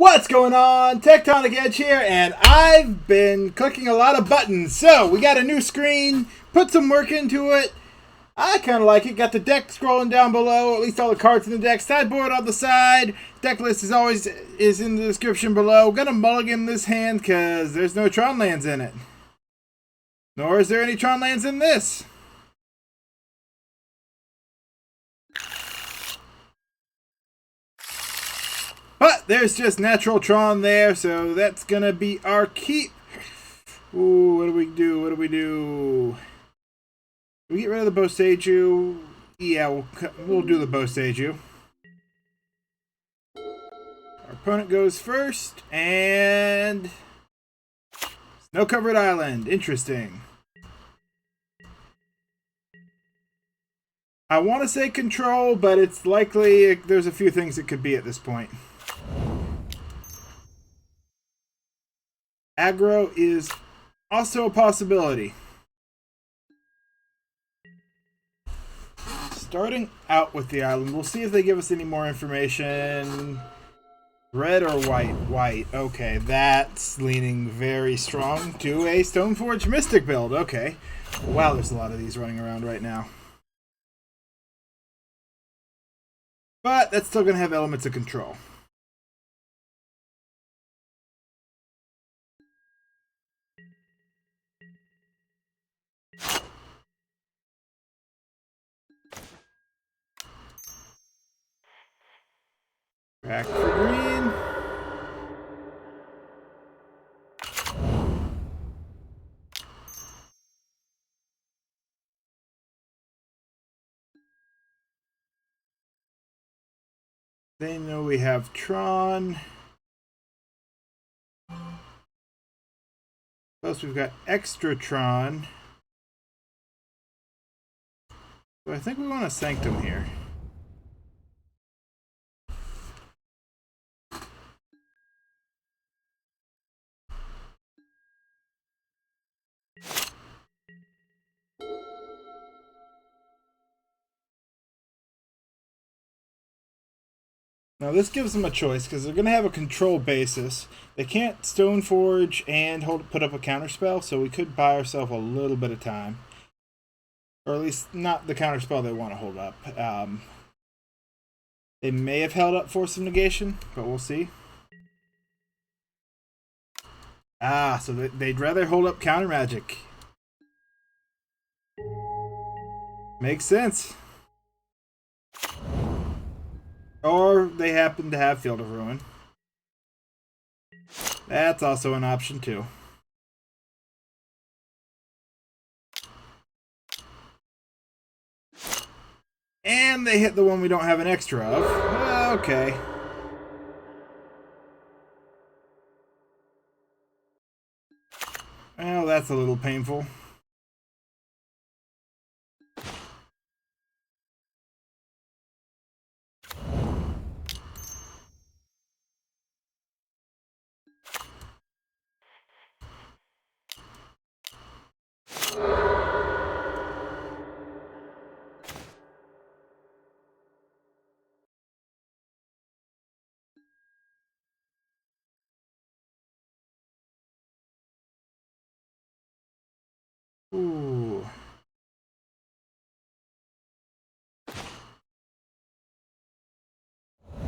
What's going on? Tectonic Edge here, and I've been clicking a lot of buttons. So, we got a new screen, put some work into it. I kind of like it. Got the deck scrolling down below, at least all the cards in the deck. Sideboard on the side. Deck list is in the description below. Gonna mulligan this hand because there's no Tron lands in it. Nor is there any Tron lands in this. But there's just natural Tron there, so that's gonna be our keep. Ooh, what do we do? What do we do? We get rid of the Boseiju. Yeah, we'll do the Boseiju. Our opponent goes first, and snow-covered island. Interesting. I want to say control, but it's likely there's a few things it could be at this point. Aggro is also a possibility. Starting out with the island, we'll see if they give us any more information. Red or white? White. Okay, that's leaning very strong to a Stoneforge Mystic build. Okay. Wow, there's a lot of these running around right now. But that's still going to have elements of control. Back for green. They know we have Tron. Plus we've got extra Tron. So I think we want a Sanctum here. Now this gives them a choice because they're going to have a control basis. They can't Stoneforge and put up a counterspell, so we could buy ourselves a little bit of time. Or at least not the counterspell they want to hold up. They may have held up Force of Negation, but we'll see. Ah, so they'd rather hold up Counter Magic. Makes sense. Or they happen to have Field of Ruin. That's also an option too. And they hit the one we don't have an extra of. Okay. Well, that's a little painful. Ooh.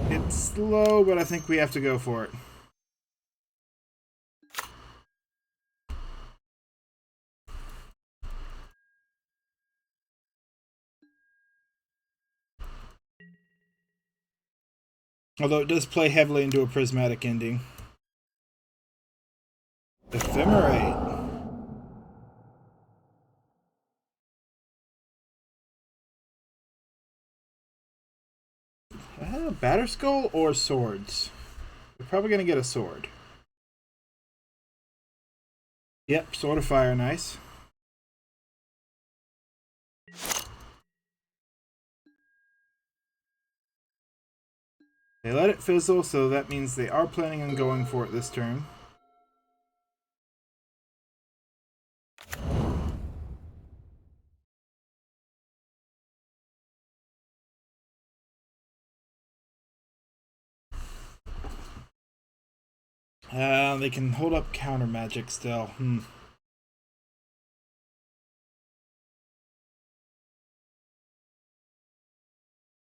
It's slow, but I think we have to go for it. Although it does play heavily into a prismatic ending. Ephemerate. Batterskull or swords? We're probably going to get a sword. Yep, Sword of Fire, nice. They let it fizzle, so that means they are planning on going for it this turn. They can hold up counter magic still.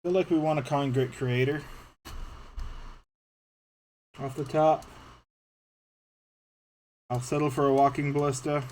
Feel like we want a Concrete Creator off the top. I'll settle for a Walking Ballista.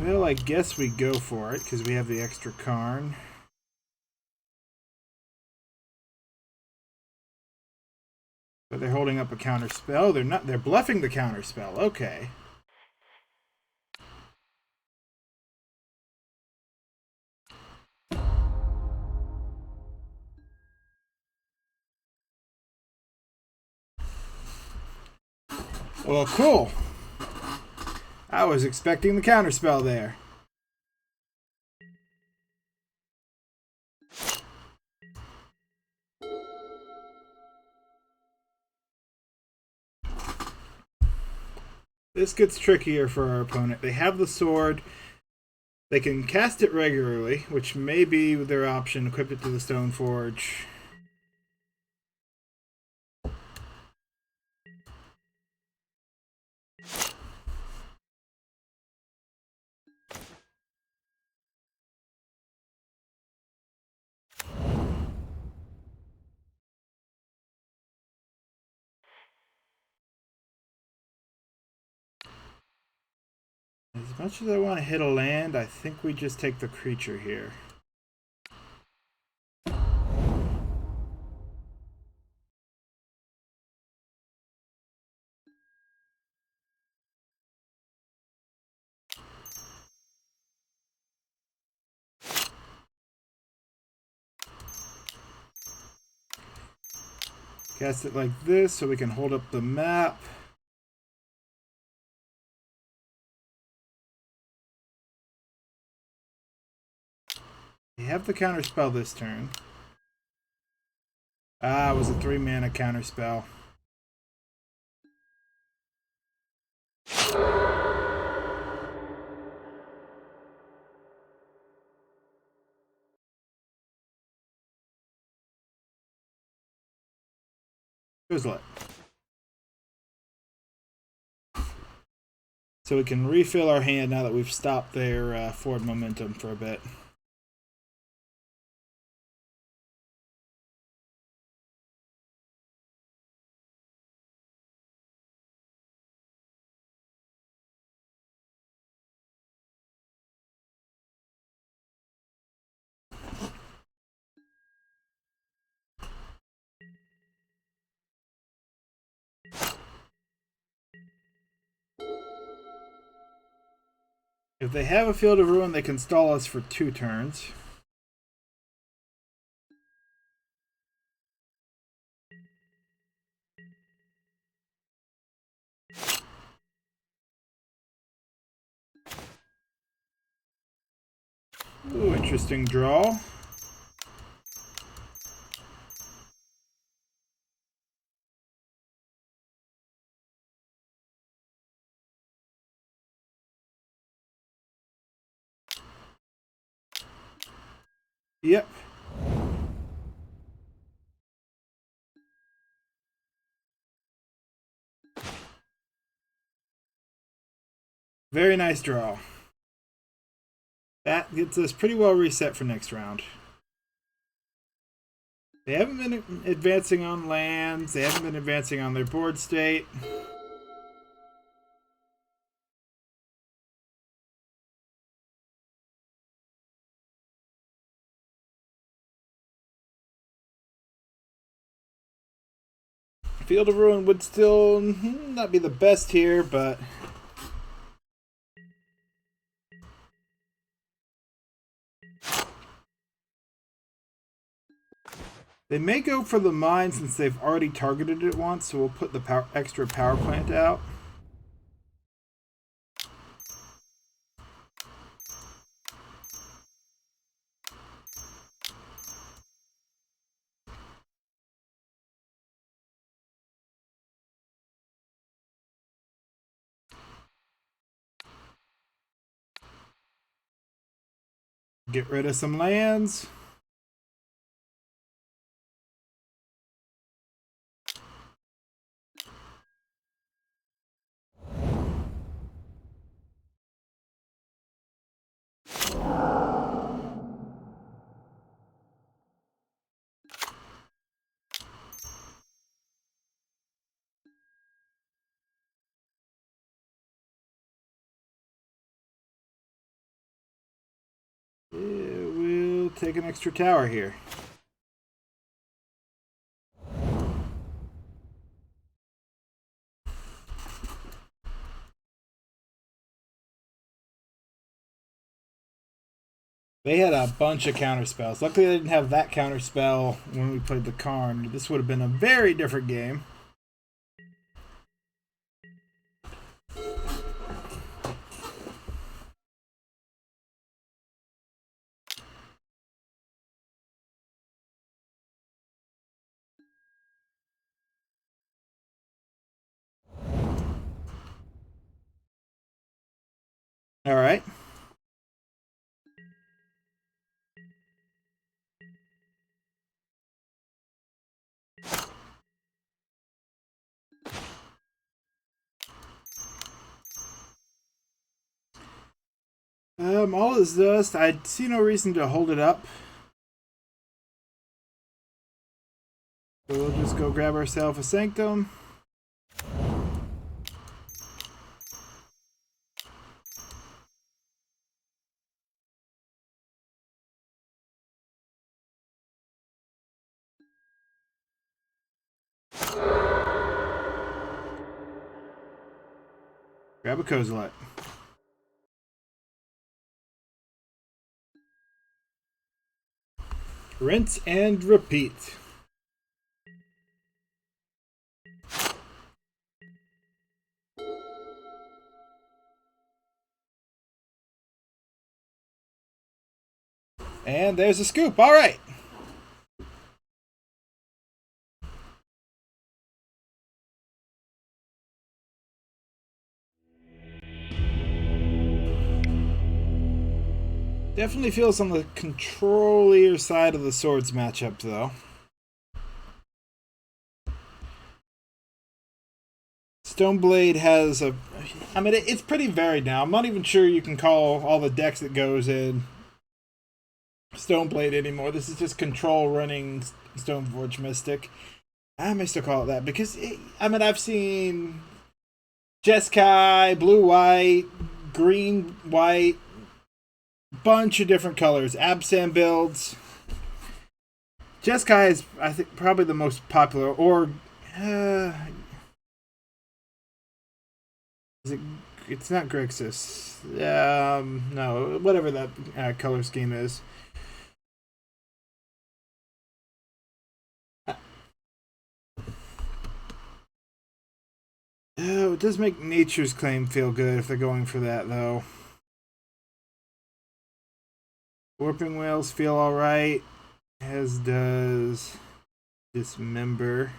Well, I guess we go for it because we have the extra Karn. But they're holding up a counter spell. They're not. They're bluffing the counter spell. Okay. Well, cool. I was expecting the counterspell there. This gets trickier for our opponent. They have the sword. They can cast it regularly, which may be their option. Equip it to the Stoneforge. As much as I want to hit a land, I think we just take the creature here. Cast it like this so we can hold up the map. We have the counterspell this turn. Ah, it was a 3-mana counterspell. Kozilek. So we can refill our hand now that we've stopped their forward momentum for a bit. If they have a Field of Ruin, they can stall us for 2 turns. Ooh, interesting draw. Yep. Very nice draw. That gets us pretty well reset for next round. They haven't been advancing on lands. They haven't been advancing on their board state. Field of Ruin would still not be the best here, but They may go for the mine since they've already targeted it once, so we'll put the extra power plant out. Get rid of some lands. We'll take an extra tower here. They had a bunch of counter spells. Luckily, they didn't have that counter spell when we played the Karn. This would have been a very different game. All right. All is dust. I see no reason to hold it up. So we'll just go grab ourselves a Sanctum. Grab a Kozilek. Rinse and repeat. And there's a scoop. All right. Definitely feels on the controllier side of the swords matchup, though. Stoneblade has a... I mean, it's pretty varied now. I'm not even sure you can call all the decks that goes in Stoneblade anymore. This is just control running Stoneforge Mystic. I may still call it that because, I've seen Jeskai, blue-white, green-white, bunch of different colors. Absam builds. Jeskai is, I think, probably the most popular. Or is it? It's not Grixis. No, whatever that color scheme is. Oh, it does make Nature's Claim feel good if they're going for that, though. Warping Whales feel alright, as does Dismember.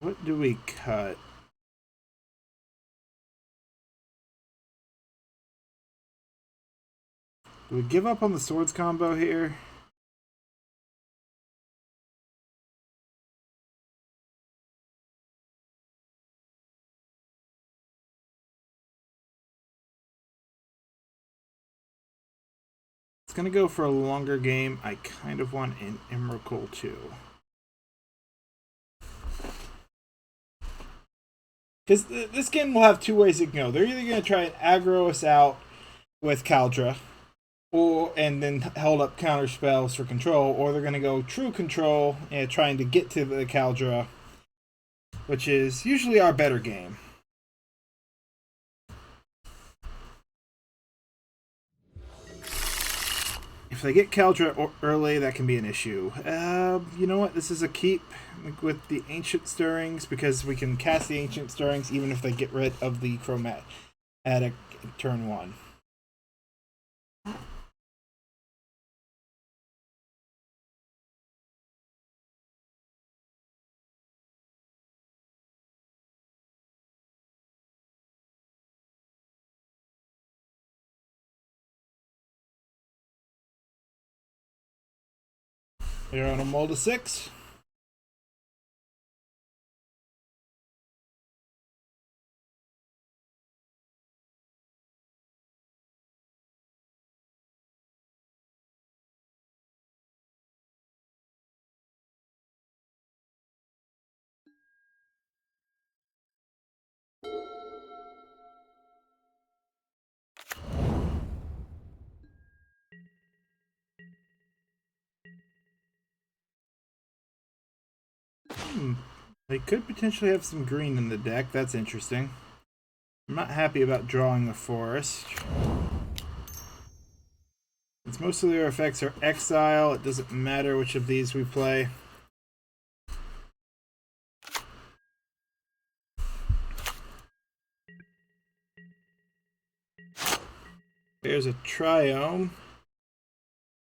What do we cut? Do we give up on the swords combo here? Gonna go for a longer game. I kind of want an Emrakul too, because this game will have two ways it can go. They're either gonna try and aggro us out with Kaldra, and then hold up counter spells for control, or they're gonna go true control and trying to get to the Kaldra, which is usually our better game. If they get Caldra early, that can be an issue. You know what? This is a keep with the Ancient Stirrings, because we can cast the Ancient Stirrings even if they get rid of the Chromatic at turn 1. They're on a mold of 6. They could potentially have some green in the deck. That's interesting. I'm not happy about drawing a forest. Since most of their effects are exile, it doesn't matter which of these we play. There's a Triome.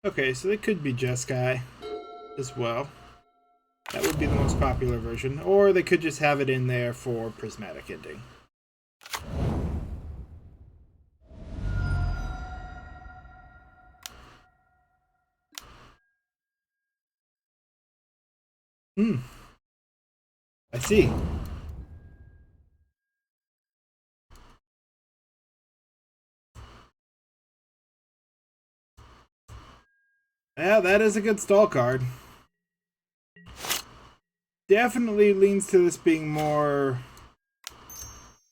Okay, so they could be Jeskai as well. That would be the most popular version. Or they could just have it in there for Prismatic Ending. I see. Yeah, that is a good stall card. Definitely leans to this being more...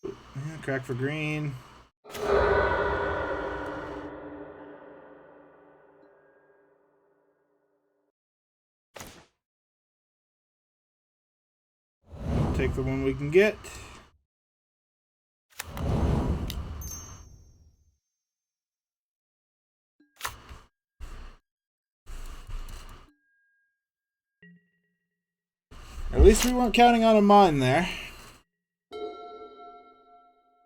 Yeah, crack for green. Take the one we can get. At least we weren't counting on a mine there.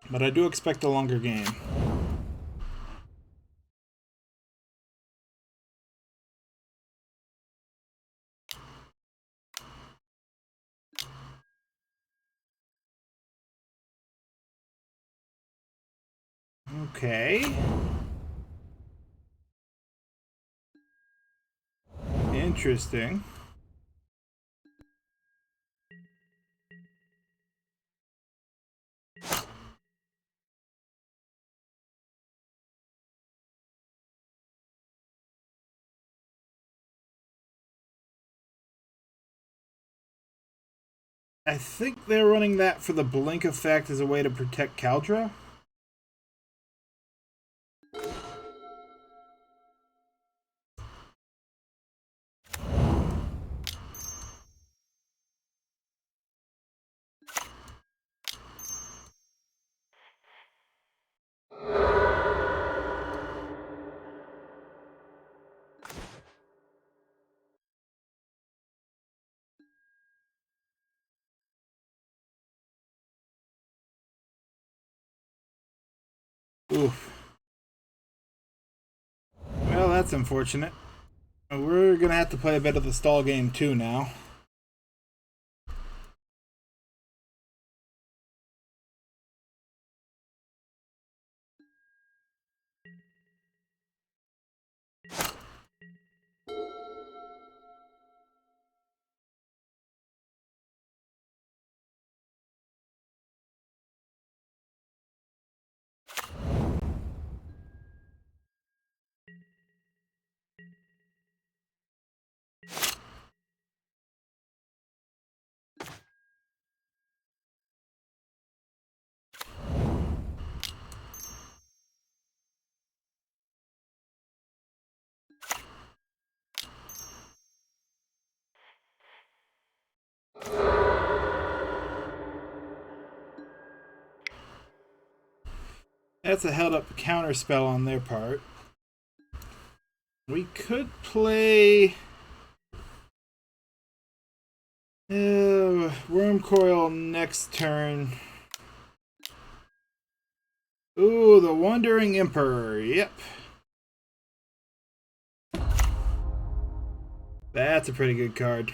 But I do expect a longer game. Okay. Interesting. I think they're running that for the blink effect as a way to protect Caldra. Oof. Well, that's unfortunate. We're gonna have to play a bit of the stall game too now. That's a held up counter spell on their part. We could play Wurmcoil next turn. Ooh, the Wandering Emperor. Yep. That's a pretty good card.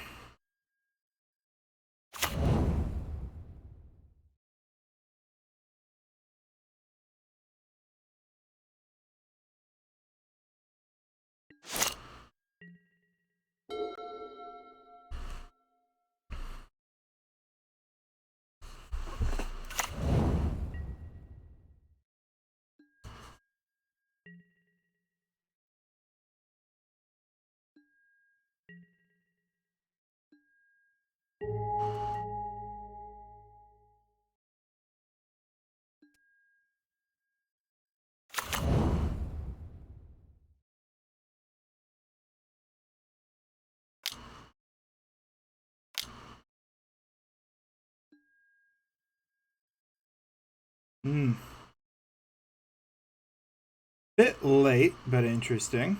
Bit late, but interesting.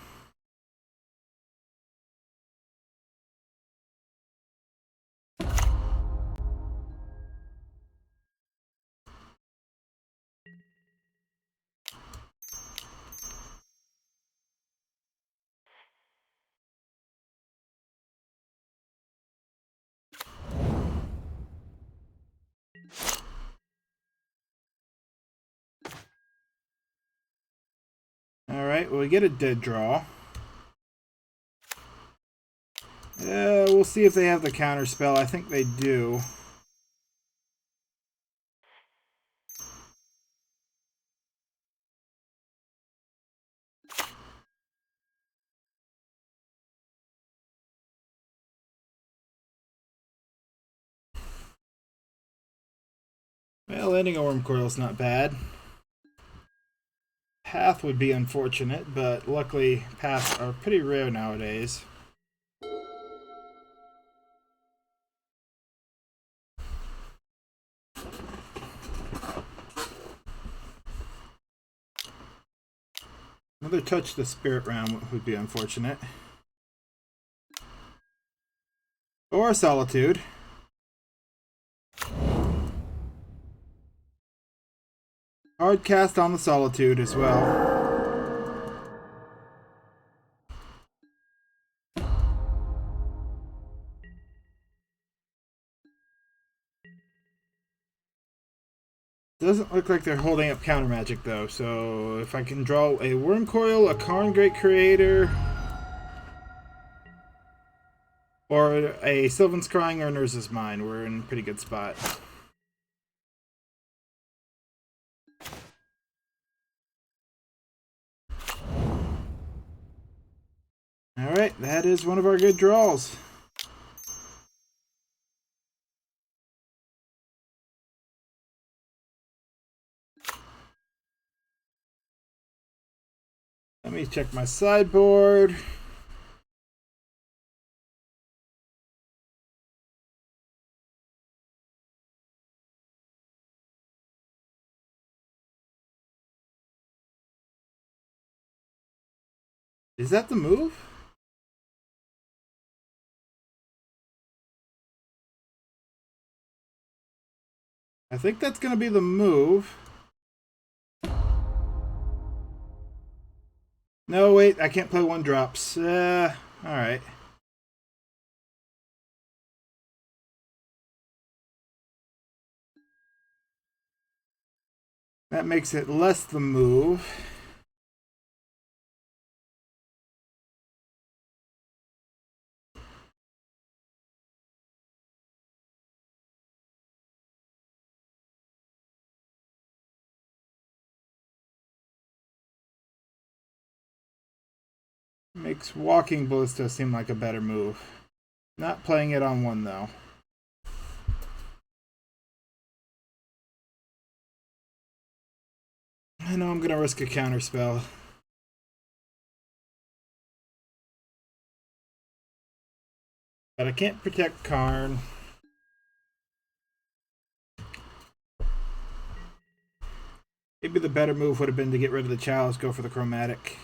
Alright, well, we get a dead draw. We'll see if they have the counter spell. I think they do. Well, landing a Wurmcoil is not bad. Path would be unfortunate, but luckily paths are pretty rare nowadays. Another touch the Spirit Realm would be unfortunate. Or Solitude. Hard cast on the Solitude as well. Doesn't look like they're holding up counter magic though, so if I can draw a Wurmcoil, a Karn Great Creator, or a Sylvan Scrying or an Urza's Mine, we're in a pretty good spot. Alright, that is one of our good draws. Let me check my sideboard. Is that the move? I think that's going to be the move. No, wait, I can't play one drops. Alright. That makes it less the move. Makes walking Ballista seem like a better move. Not playing it on one though. I know I'm gonna risk a counter spell. But I can't protect Karn. Maybe the better move would have been to get rid of the Chalice, go for the Chromatic.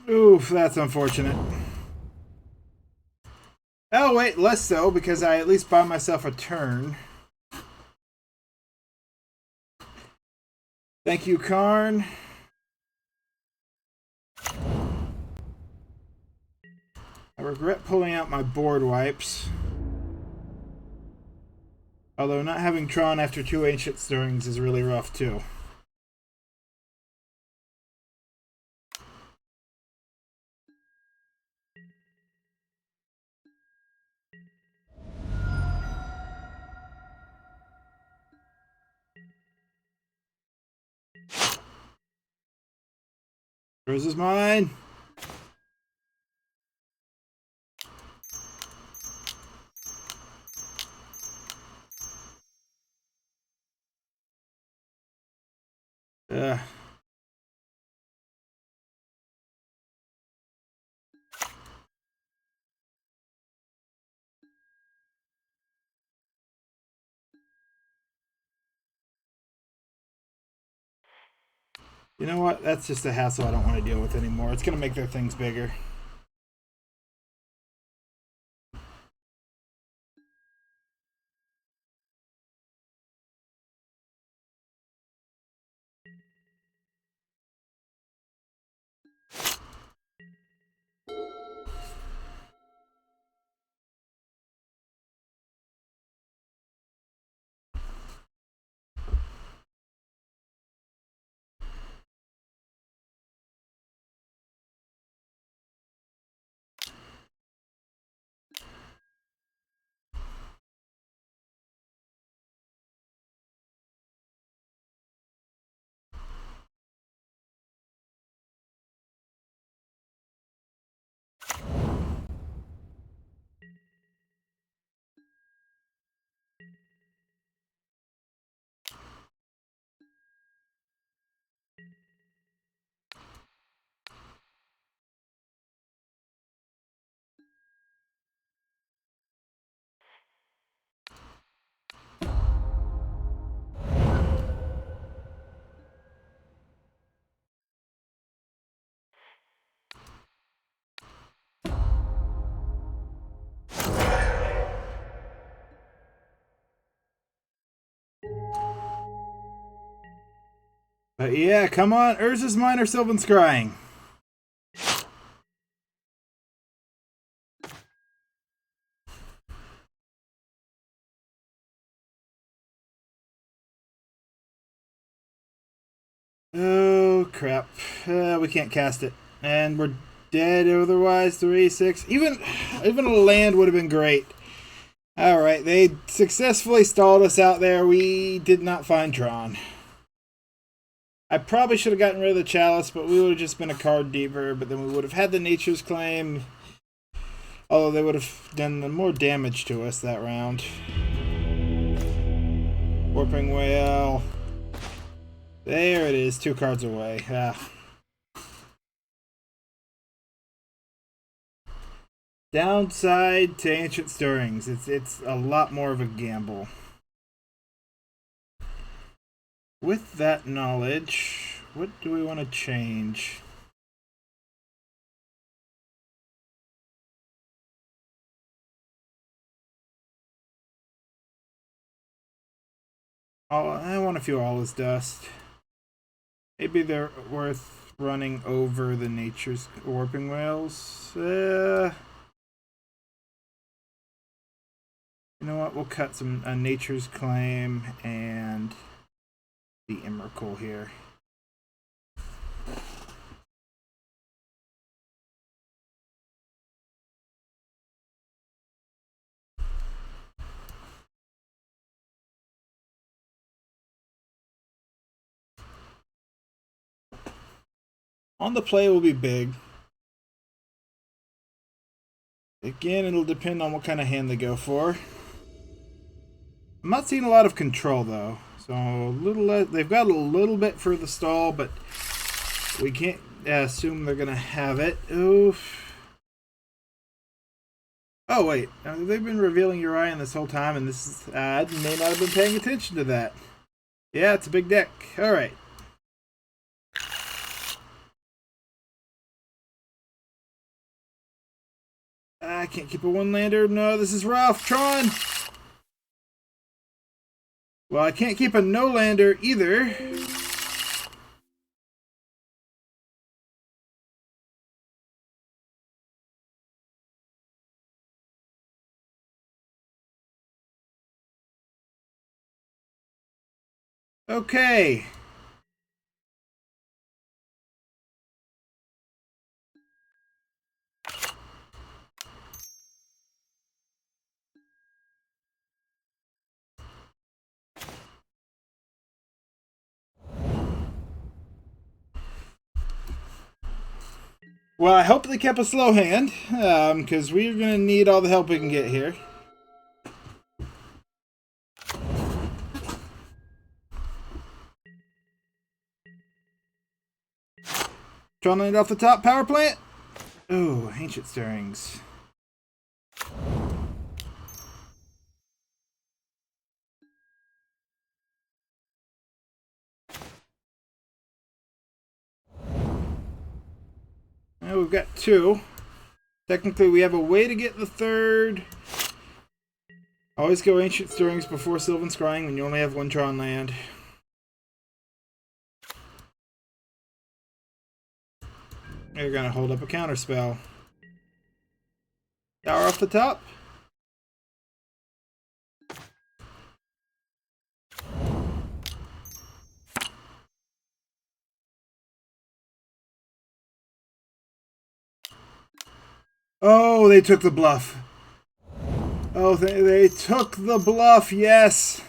Oof, that's unfortunate. Oh, wait, less so, because I at least buy myself a turn. Thank you, Karn. I regret pulling out my board wipes. Although not having Tron after 2 Ancient Stirrings is really rough, too. Urza's mine. You know what? That's just a hassle I don't want to deal with anymore. It's going to make their things bigger. But yeah, come on. Urza's mine or Sylvan Scrying. Oh, crap. We can't cast it. And we're dead otherwise. 3, 6. Even a land would have been great. Alright, they successfully stalled us out there. We did not find Tron. I probably should have gotten rid of the Chalice, but we would have just been a card deeper, but then we would have had the Nature's Claim. Although they would have done more damage to us that round. Warping Wail. There it is, 2 cards away. Downside to Ancient Stirrings. It's a lot more of a gamble. With that knowledge, what do we want to change? Oh, I want a few All Is Dust. Maybe they're worth running over the Nature's Warping Wails. You know what? We'll cut some Nature's Claim and the Emrakul here. On the play will be big. Again, it'll depend on what kind of hand they go for. I'm not seeing a lot of control though, so a little. They've got a little bit for the stall, but we can't assume they're gonna have it. Oof. Oh wait, they've been revealing Urian this whole time, and this is I may not have been paying attention to that. Yeah, it's a big deck. All right. I can't keep a one-lander. No, this is rough. Tron! Well, I can't keep a no-lander either. Okay. Well, I hope they kept a slow hand, because we're going to need all the help we can get here. Trying to land off the top power plant. Ooh, Ancient Stirrings. Now we've got two. Technically, we have a way to get the third. Always go Ancient Stirrings before Sylvan Scrying when you only have one Tron land. They're going to hold up a counterspell. Tower off the top. Oh, they took the bluff. Oh, they took the bluff, yes.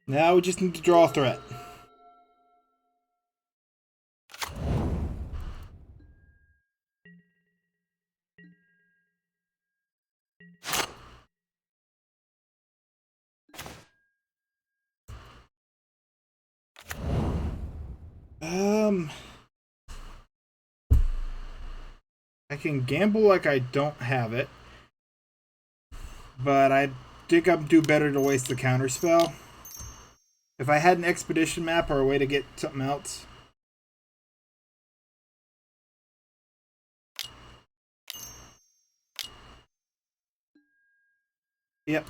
Now we just need to draw a threat. I can gamble like I don't have it, but I think I'd do better to waste the counterspell. If I had an expedition map or a way to get something else. Yep.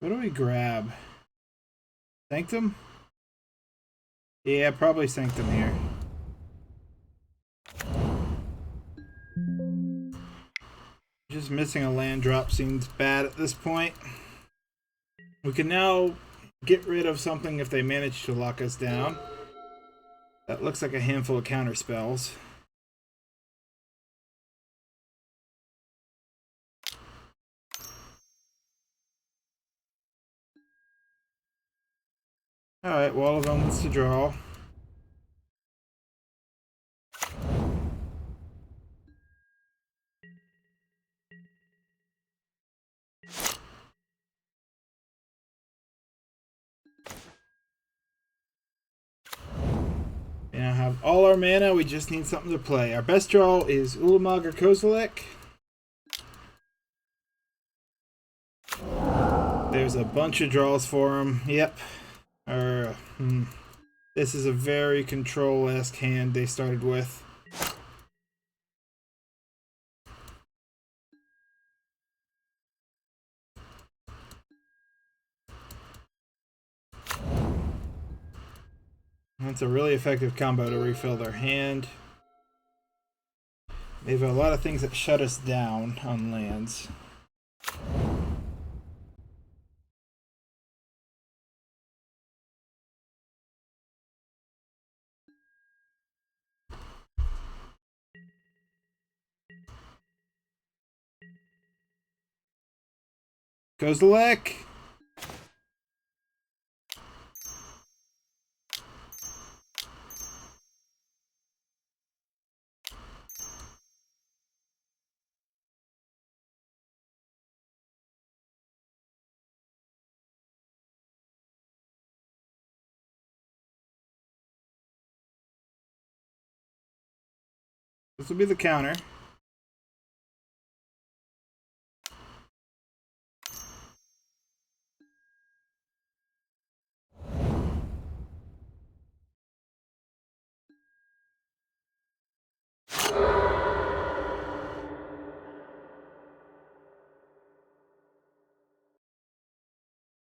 What do we grab? Sanctum? Yeah, probably Sanctum here. Just missing a land drop seems bad at this point. We can now get rid of something if they manage to lock us down. That looks like a handful of counter spells. Alright, Wall of Omens to draw. We now have all our mana, we just need something to play. Our best draw is Ulamog or Kozilek. There's a bunch of draws for him. Yep. This is a very control-esque hand they started with. That's a really effective combo to refill their hand. They have a lot of things that shut us down on lands. Kozilek. This will be the counter.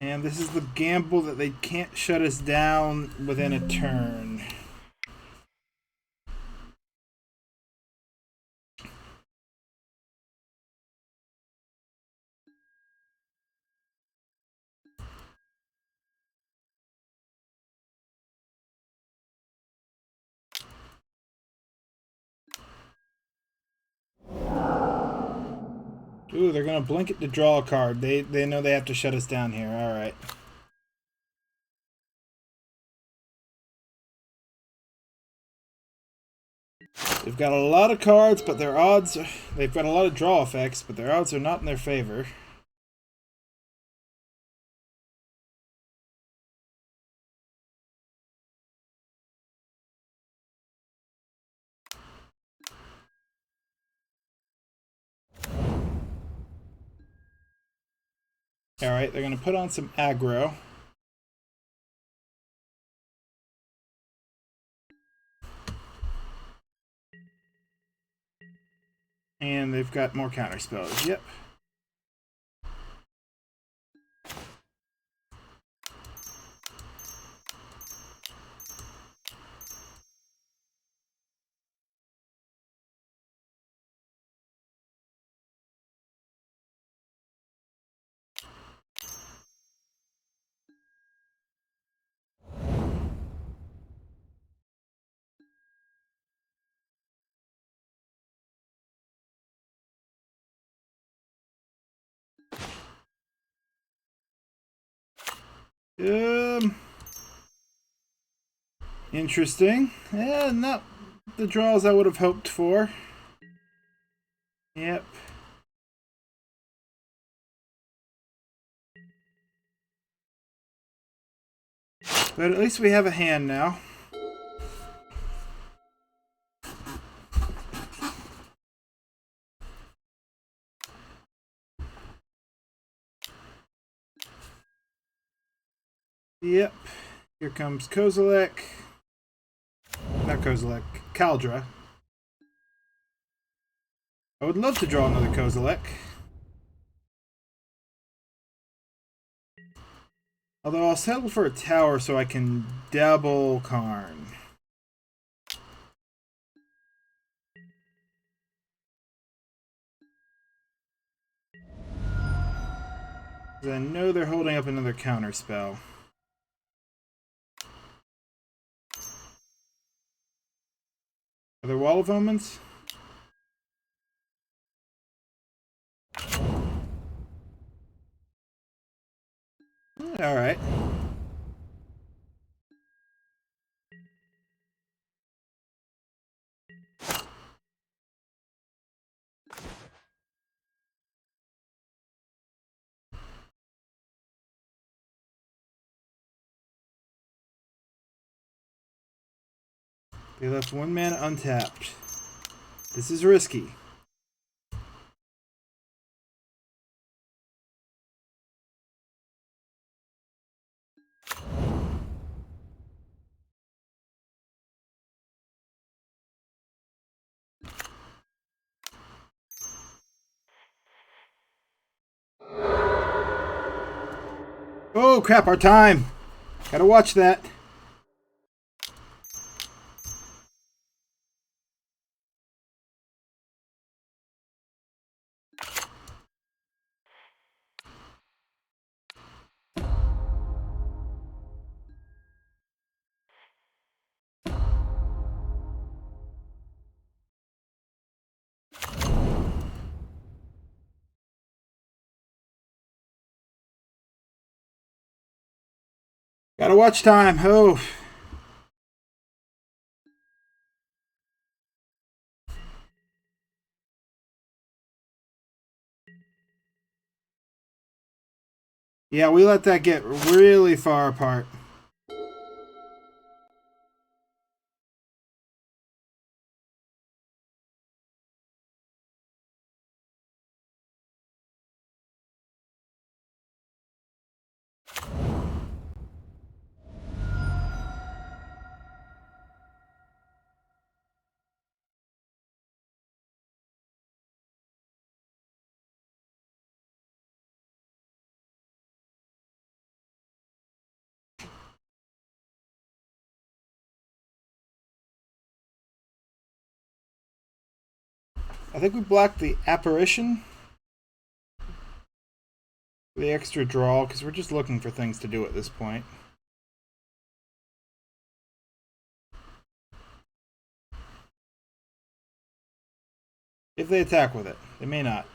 And this is the gamble that they can't shut us down within a turn. Ooh, they're gonna blink it to draw a card. They know they have to shut us down here. All right. They've got a lot of cards, but their odds... They've got a lot of draw effects, but their odds are not in their favor. Alright, they're going to put on some aggro. And they've got more counter spells. Yep. Interesting. Yeah, not the draws I would have hoped for. Yep. But at least we have a hand now. Yep. Here comes Kozilek. Not Kozilek. Kaldra. I would love to draw another Kozilek. Although I'll settle for a tower so I can double Karn. I know they're holding up another counter spell. Are there Wall of Omens? Alright. They left one mana untapped. This is risky. Oh crap, our time! Gotta watch that. Gotta watch time. Oh. Yeah, we let that get really far apart. I think we blocked the apparition. The extra draw, because we're just looking for things to do at this point. If they attack with it. They may not.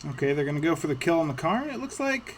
Okay, they're going to go for the kill on the Karn, it looks like.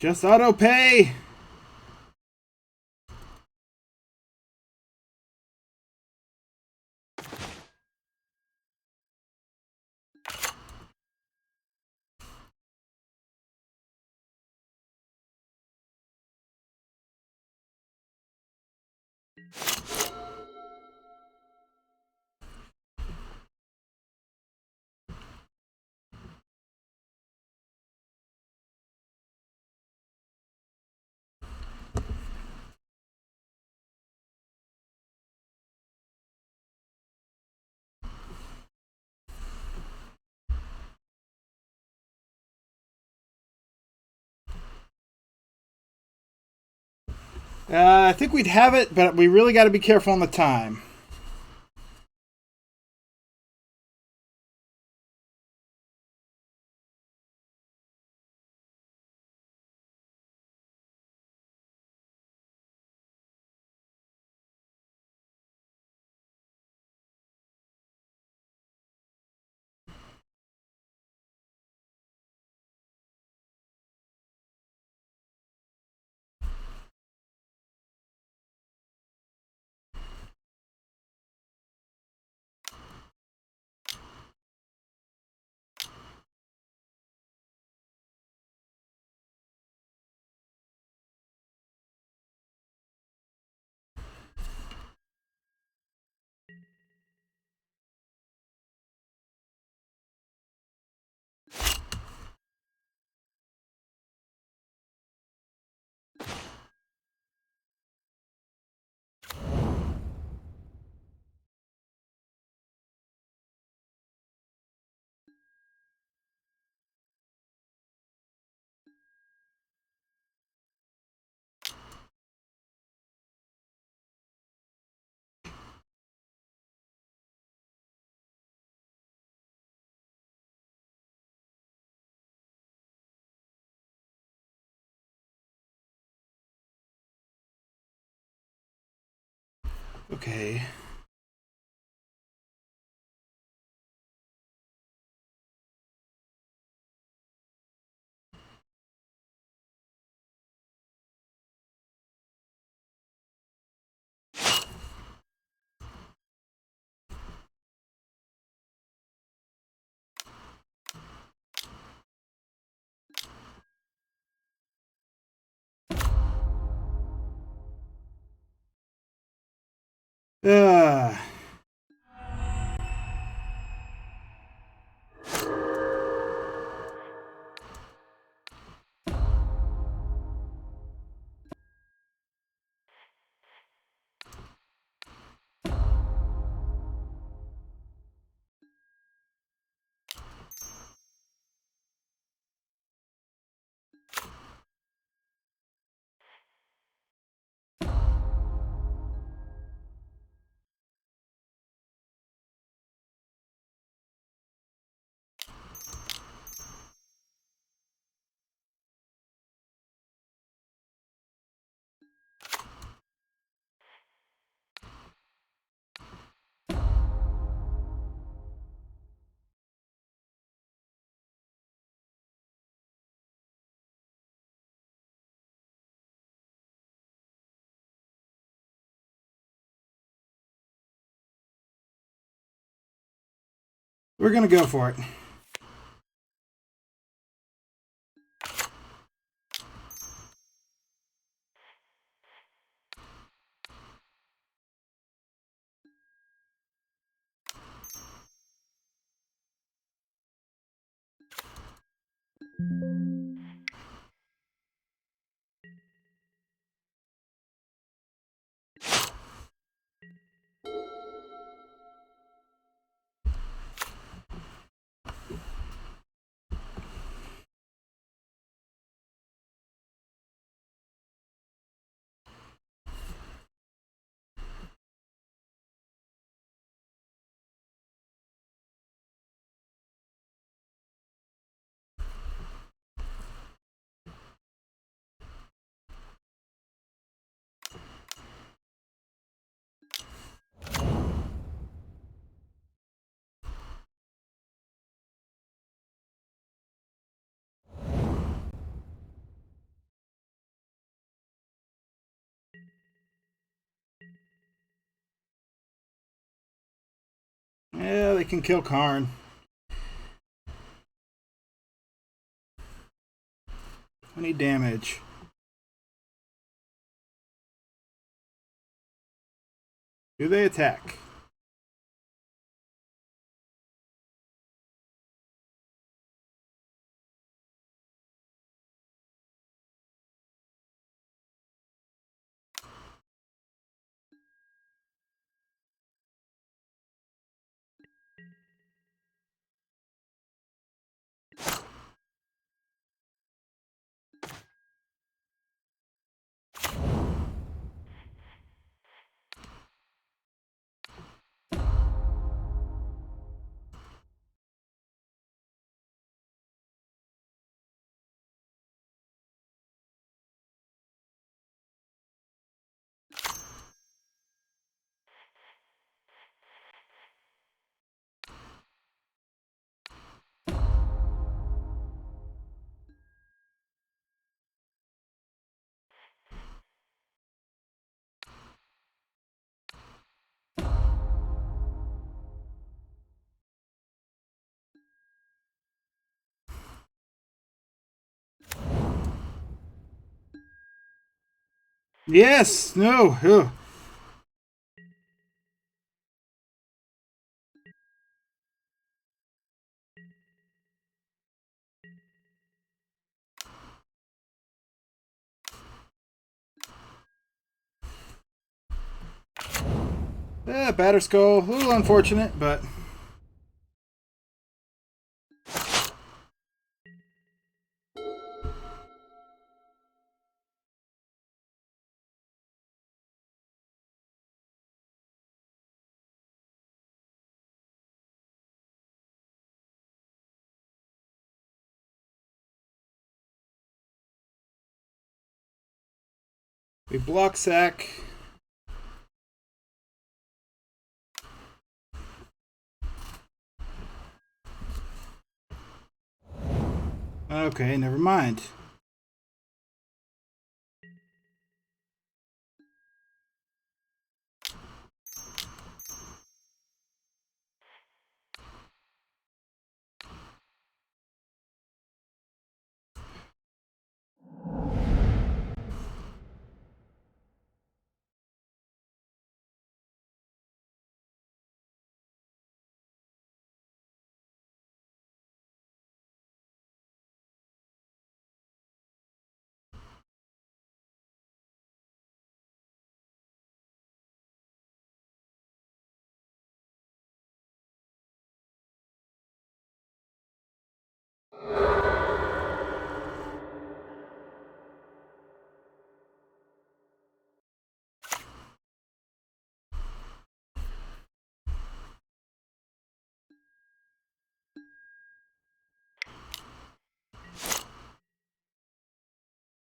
Just auto pay. I think we'd have it, but we really got to be careful on the time. Okay. Ah. We're gonna go for it. Yeah, they can kill Karn. Any damage. Do they attack? Yes! No! Ugh. Batter Skull. A little unfortunate, but... we block sack. Okay, never mind.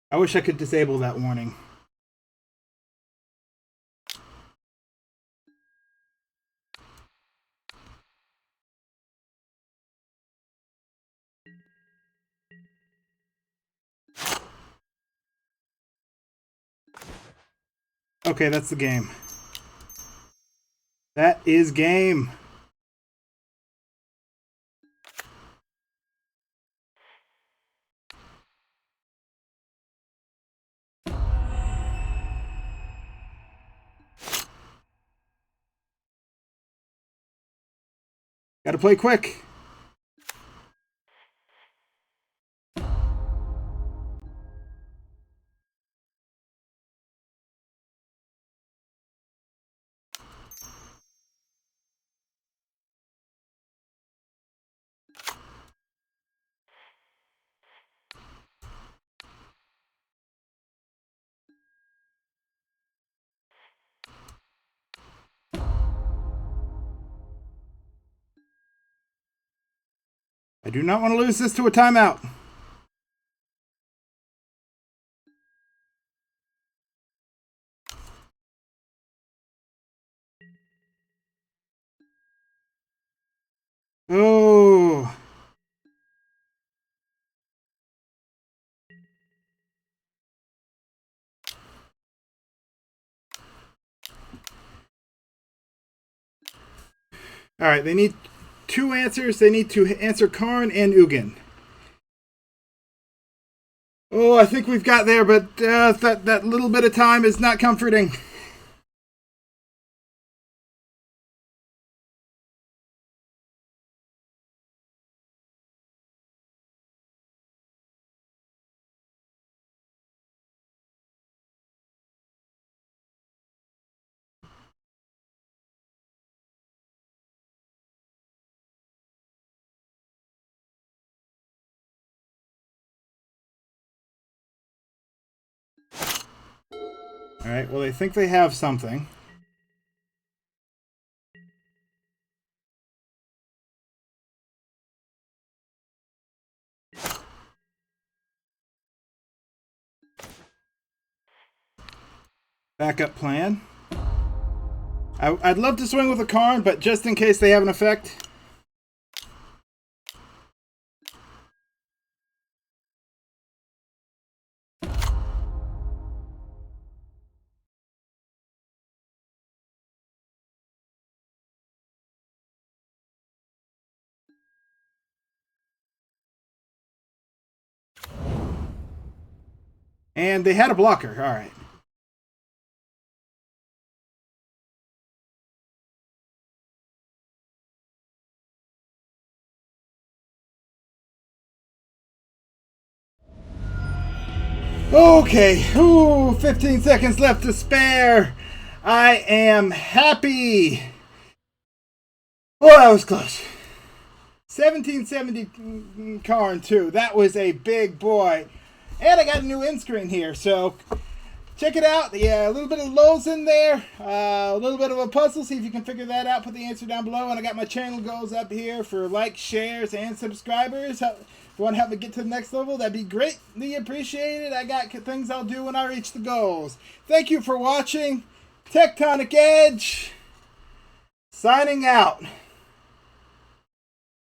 I wish I could disable that warning. Okay, that's the game. That is game. Gotta play quick. I do not want to lose this to a timeout. Oh. All right, they need 2 answers. They need to answer Karn and Ugin. Oh, I think we've got there, but that little bit of time is not comforting. All right, well, they think they have something. Backup plan. I'd love to swing with a Karn, but just in case they have an effect. And they had a blocker. All right. Okay. Ooh, 15 seconds left to spare. I am happy. Oh, that was close. 1770 Karn, too. That was a big boy. And I got a new end screen here, so check it out. Yeah, a little bit of lulls in there. A little bit of a puzzle. See if you can figure that out. Put the answer down below. And I got my channel goals up here for likes, shares, and subscribers. If you want to help me get to the next level, that'd be greatly appreciated. I got things I'll do when I reach the goals. Thank you for watching. Tectonic Edge, signing out.